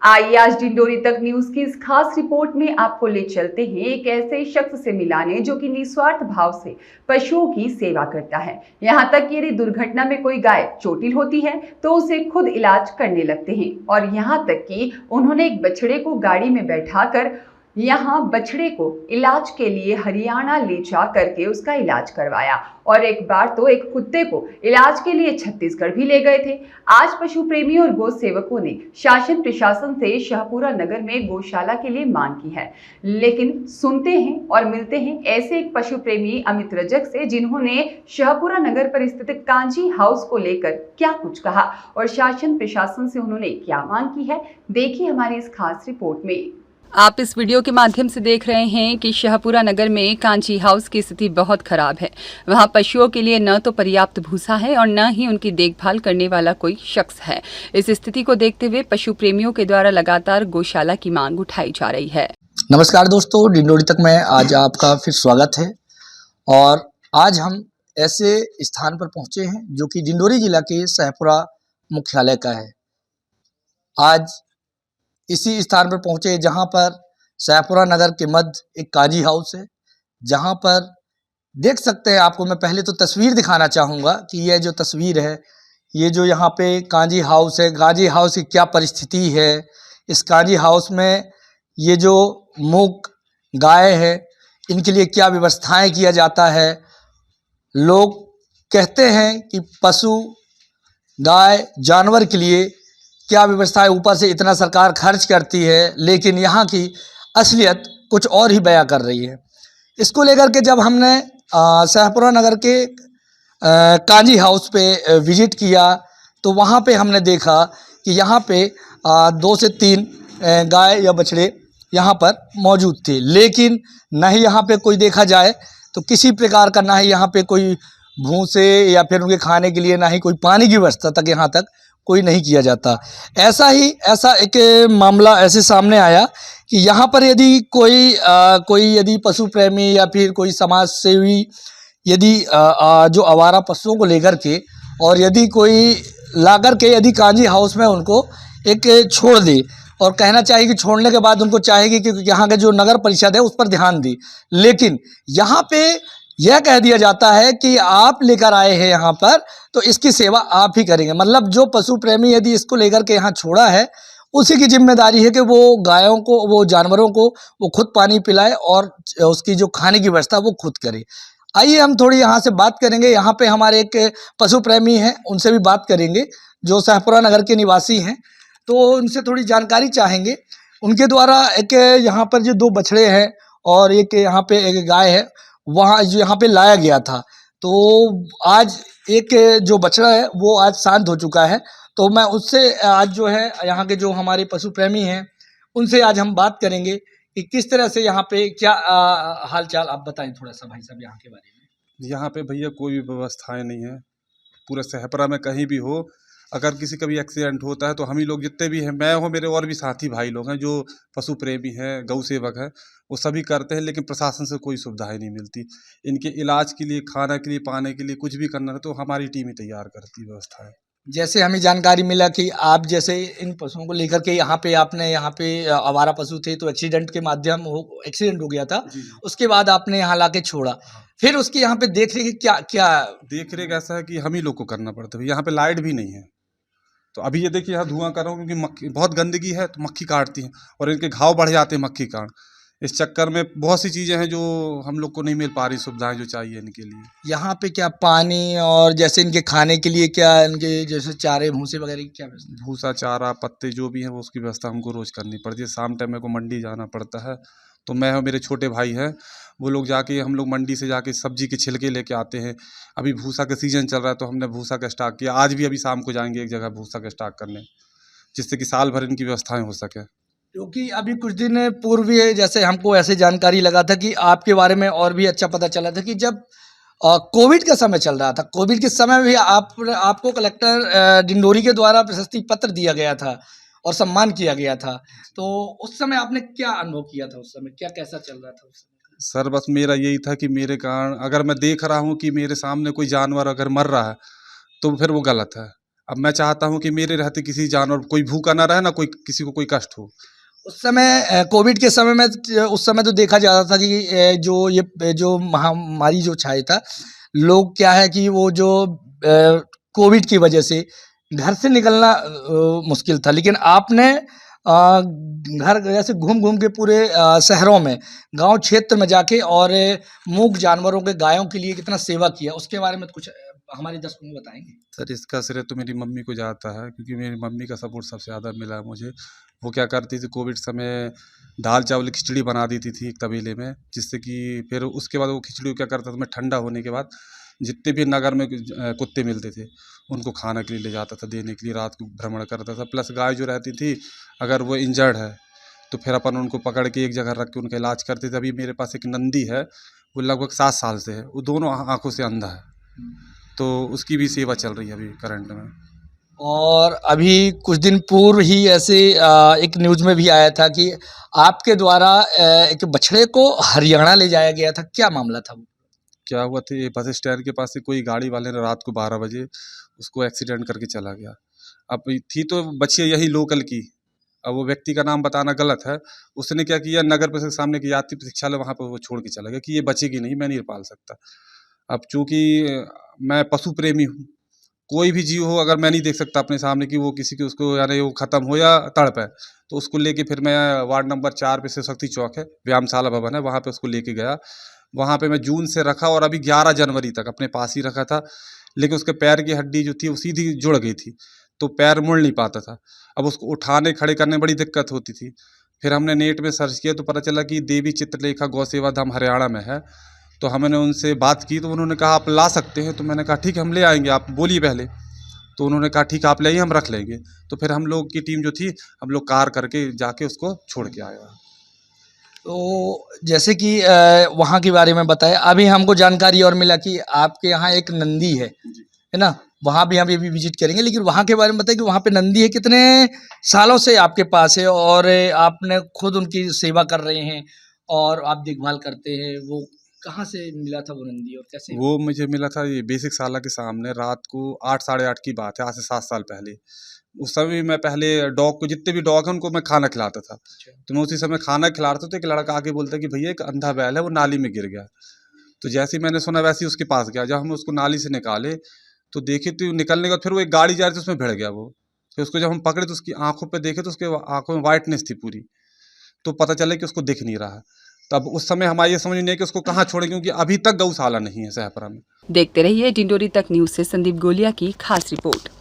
आइए आज डिंडोरी तक न्यूज की इस खास रिपोर्ट में आपको ले चलते हैं एक ऐसे शख्स से मिलाने जो कि निस्वार्थ भाव से पशुओं की सेवा करता है। यहाँ तक कि यदि दुर्घटना में कोई गाय चोटिल होती है तो उसे खुद इलाज करने लगते हैं और यहाँ तक कि उन्होंने एक बछड़े को गाड़ी में बैठाकर यहाँ बछड़े को इलाज के लिए हरियाणा ले जा करके उसका इलाज करवाया और एक बार तो एक कुत्ते को इलाज के लिए छत्तीसगढ़ भी ले गए थे। आज पशु प्रेमी और गौ सेवकों ने शासन प्रशासन से शाहपुरा नगर में गौशाला के लिए मांग की है, लेकिन सुनते हैं और मिलते हैं ऐसे एक पशु प्रेमी अमित रजक से जिन्होंने शाहपुरा नगर पर स्थित कांजी हाउस को लेकर क्या कुछ कहा और शासन प्रशासन से उन्होंने क्या मांग की है। देखिए हमारी इस खास रिपोर्ट में। आप इस वीडियो के माध्यम से देख रहे हैं कि शाहपुरा नगर में कांची हाउस की स्थिति बहुत खराब है। वहां पशुओं के लिए न तो पर्याप्त भूसा है और न ही उनकी देखभाल करने वाला कोई शख्स है। इस स्थिति को देखते हुए पशु प्रेमियों के द्वारा लगातार गौशाला की मांग उठाई जा रही है। नमस्कार दोस्तों, डिंडोरी तक में आज आपका फिर स्वागत है। और आज हम ऐसे स्थान पर पहुंचे हैं जो कि डिंडोरी जिला के शाहपुरा मुख्यालय का है। आज इसी स्थान पर पहुंचे जहां पर शाहपुरा नगर के मध्य एक काजी हाउस है, जहां पर देख सकते हैं। आपको मैं पहले तो तस्वीर दिखाना चाहूँगा कि यह जो तस्वीर है, ये जो यहाँ पे काजी हाउस है, काजी हाउस की क्या परिस्थिति है। इस काजी हाउस में ये जो मूक गाय है, इनके लिए क्या व्यवस्थाएं किया जाता है। लोग कहते हैं कि पशु गाय जानवर के लिए क्या व्यवस्था है, ऊपर से इतना सरकार खर्च करती है, लेकिन यहाँ की असलियत कुछ और ही बयां कर रही है। इसको लेकर के जब हमने शाहपुरा नगर के कांजी हाउस पे विजिट किया तो वहाँ पे हमने देखा कि यहाँ पे 2 से 3 गाय या बछड़े यहाँ पर मौजूद थे, लेकिन न ही यहाँ पे कोई देखा जाए तो किसी प्रकार का, ना ही यहाँ पे कोई भूसे या फिर उनके खाने के लिए, ना ही कोई पानी की व्यवस्था तक यहाँ तक कोई नहीं किया जाता। ऐसा एक मामला ऐसे सामने आया कि यहाँ पर यदि कोई यदि पशु प्रेमी या फिर कोई समाज सेवी यदि जो आवारा पशुओं को लेकर के और यदि कोई लाकर के यदि कांजी हाउस में उनको एक छोड़ दे और कहना चाहिए कि छोड़ने के बाद उनको चाहेगी कि यहाँ के जो नगर परिषद है उस पर ध्यान दी, लेकिन यहाँ पे यह कह दिया जाता है कि आप लेकर आए हैं यहाँ पर तो इसकी सेवा आप ही करेंगे। मतलब जो पशु प्रेमी यदि इसको लेकर के यहाँ छोड़ा है, उसी की जिम्मेदारी है कि वो गायों को, वो जानवरों को वो खुद पानी पिलाए और उसकी जो खाने की व्यवस्था वो खुद करे। आइए हम थोड़ी यहाँ से बात करेंगे। यहाँ पे हमारे एक पशु प्रेमी हैं, उनसे भी बात करेंगे जो शाहपुरा नगर के निवासी हैं, तो उनसे थोड़ी जानकारी चाहेंगे। उनके द्वारा एक यहाँ पर जो 2 बछड़े हैं और एक यहाँ पे एक गाय है, वहाँ जो यहाँ पे लाया गया था, तो आज एक जो बछड़ा है वो आज शांत हो चुका है। तो मैं उससे आज जो है यहाँ के जो हमारे पशु प्रेमी हैं उनसे आज हम बात करेंगे कि किस तरह से यहाँ पे क्या हाल चाल। आप बताएं थोड़ा सा भाई साहब यहाँ के बारे में। यहाँ पे भैया कोई भी व्यवस्थाएं नहीं है। पूरे शाहपुरा में कहीं भी हो, अगर किसी का भी एक्सीडेंट होता है तो हम ही लोग जितने भी हैं, मैं हूँ, मेरे और भी साथी भाई लोग हैं जो पशु प्रेमी हैं, गौ सेवक हैं, वो सभी करते हैं, लेकिन प्रशासन से कोई सुविधाएं नहीं मिलती। इनके इलाज के लिए, खाना के लिए, पाने के लिए कुछ भी करना है तो हमारी टीम ही तैयार करती है व्यवस्थाएं। जैसे हमें जानकारी मिला कि आप जैसे इन पशुओं को लेकर के यहाँ पे आवारा पशु थे तो एक्सीडेंट हो गया था, उसके बाद आपने यहाँ लाके छोड़ा, फिर उसकी यहाँ पे देख रेख क्या देख रेख ऐसा है कि हम ही लोग को करना पड़ता है। यहाँ पे लाइट भी नहीं है, तो अभी ये देखिए यहाँ धुआं कर रहा हूँ क्योंकि मक्खी, बहुत गंदगी है तो मक्खी काटती है और इनके घाव बढ़ जाते हैं मक्खी काट। इस चक्कर में बहुत सी चीज़ें हैं जो हम लोग को नहीं मिल पा रही, सुविधाएं जो चाहिए इनके लिए। यहाँ पे क्या पानी और जैसे इनके खाने के लिए क्या, इनके जैसे चारे भूसे वगैरह की क्या व्यवस्था? भूसा, चारा, पत्ते जो भी हैं वो उसकी व्यवस्था हमको रोज़ करनी पड़ती है। शाम टाइम मेरे को मंडी जाना पड़ता है, तो मैं और मेरे छोटे भाई हैं, वो लोग जाके, हम लोग मंडी से जाके सब्जी के छिलके लेके आते हैं। अभी भूसा का सीज़न चल रहा है तो हमने भूसा का स्टॉक किया। आज भी अभी शाम को जाएंगे एक जगह भूसा का स्टॉक करने, जिससे कि साल भर इनकी व्यवस्थाएं हो सके। क्योंकि अभी कुछ दिन पूर्व जैसे हमको ऐसे जानकारी लगा था कि आपके बारे में और भी अच्छा पता चला था कि जब कोविड का समय चल रहा था, कोविड के समय भी आपको कलेक्टर डिंडोरी के द्वारा प्रशस्ति पत्र दिया गया था और सम्मान किया गया था, तो उस समय आपने क्या अनुभव किया था? उस समय क्या कैसा चल रहा था उस समय? सर बस मेरा यही था कि मेरे कारण, अगर मैं देख रहा हूँ कि मेरे सामने कोई जानवर अगर मर रहा है तो फिर वो गलत है। अब मैं चाहता हूँ कि मेरे रहते किसी जानवर कोई भूखा ना रहे, ना कोई किसी को कोई कष्ट हो। उस समय कोविड के समय में उस समय तो देखा जाता था कि जो महामारी जो छाया था, लोग क्या है कि वो जो कोविड की वजह से घर से निकलना मुश्किल था, लेकिन आपने घर जैसे घूम घूम के पूरे शहरों में, गांव क्षेत्र में जाके और मूक जानवरों के, गायों के लिए कितना सेवा किया, उसके बारे में कुछ हमारे दर्शकों को बताएंगे। सर, इसका श्रेय तो मेरी मम्मी को जाता है, क्योंकि मेरी मम्मी का सपोर्ट सबसे ज़्यादा मिला है मुझे। वो क्या करती थी, कोविड समय दाल चावल खिचड़ी बना देती थी एक तबेले में, जिससे कि फिर उसके बाद वो खिचड़ी को क्या करता था, मैं ठंडा होने के बाद जितने भी नगर में कुत्ते मिलते थे उनको खाने के लिए ले जाता था, देने के लिए रात को भ्रमण करता था। प्लस गाय जो रहती थी, अगर वो इंजर्ड है तो फिर अपन उनको पकड़ के एक जगह रख के उनका इलाज करते थे। अभी मेरे पास एक नंदी है, वो लगभग 7 साल से है, वो दोनों आँखों से अंधा है, तो उसकी भी सेवा चल रही है अभी करंट में। और अभी कुछ दिन पूर्व ही ऐसे एक न्यूज़ में भी आया था कि आपके द्वारा एक बछड़े को हरियाणा ले जाया गया था, क्या मामला था वो? क्या हुआ था, ये बस स्टैंड के पास से कोई गाड़ी वाले ने रात को 12 बजे उसको एक्सीडेंट करके चला गया। अब थी तो बच्ची यही लोकल की, अब वो व्यक्ति का नाम बताना गलत है। उसने क्या किया, नगर परिषद के सामने की यात्री प्रतीक्षालय वहाँ पर वो छोड़ के चला गया कि ये बचेगी नहीं, मैं नहीं पाल सकता। अब चूँकि मैं पशु प्रेमी हूँ, कोई भी जीव हो अगर मैं नहीं देख सकता अपने सामने कि वो किसी के उसको यानी वो ख़त्म हो या तड़प है, तो उसको लेके फिर मैं वार्ड नंबर 4 पे शिव शक्ति चौक है, व्यायामशाला भवन है, वहाँ पे उसको लेके गया। वहाँ पे मैं जून से रखा और अभी 11 जनवरी तक अपने पास ही रखा था, लेकिन उसके पैर की हड्डी जो थी वो सीधी जुड़ गई थी, तो पैर मुड़ नहीं पाता था। अब उसको उठाने खड़े करने में बड़ी दिक्कत होती थी। फिर हमने नेट में सर्च किया तो पता चला कि देवी चित्रलेखा गौ सेवा धाम हरियाणा में है। तो हमने उनसे बात की तो उन्होंने कहा आप ला सकते हैं, तो मैंने कहा ठीक है हम ले आएंगे, आप बोलिए पहले। तो उन्होंने कहा ठीक है आप ले आइए, हम रख लेंगे। तो फिर हम लोग की टीम जो थी, हम लोग कार करके जाके उसको छोड़ के आए। तो जैसे कि वहाँ के बारे में बताया, अभी हमको जानकारी और मिला कि आपके यहाँ एक नंदी है ना? वहाँ भी हम अभी विजिट करेंगे, लेकिन वहाँ के बारे में बताइए कि वहाँ पे नंदी है, कितने सालों से आपके पास है और आपने खुद उनकी सेवा कर रहे हैं और आप देखभाल करते हैं, वो कहाँ से मिला था वो नंदी और कैसे? वो मुझे मिला था ये बेसिक शाला के सामने, रात को 8 साढ़े 8 की बात है, आज से 7 साल पहले। उस समय मैं पहले डॉग को, जितने भी डॉग हैं उनको मैं खाना खिलाता था। तो मैं उसी समय खाना खिला रहा था तो एक लड़का आके बोलता कि भैया एक अंधा बैल है, वो नाली में गिर गया। तो जैसे ही मैंने सुना वैसे ही उसके पास गया। जब हम उसको नाली से निकाले तो देखे तो निकलने का, फिर वो एक गाड़ी जा रही थी उसमें भिड़ गया वो। फिर उसको जब हम पकड़े तो उसकी आंखों पे देखे तो उसके आंखों में वाइटनेस थी पूरी, तो पता चला कि उसको दिख नहीं रहा। तब उस समय हमारी ये समझ नहीं है कि उसको कहाँ छोड़ें, क्योंकि अभी तक गौशाला नहीं है सहपरा में। देखते रहिए डिंडोरी तक न्यूज से संदीप गोलिया की खास रिपोर्ट।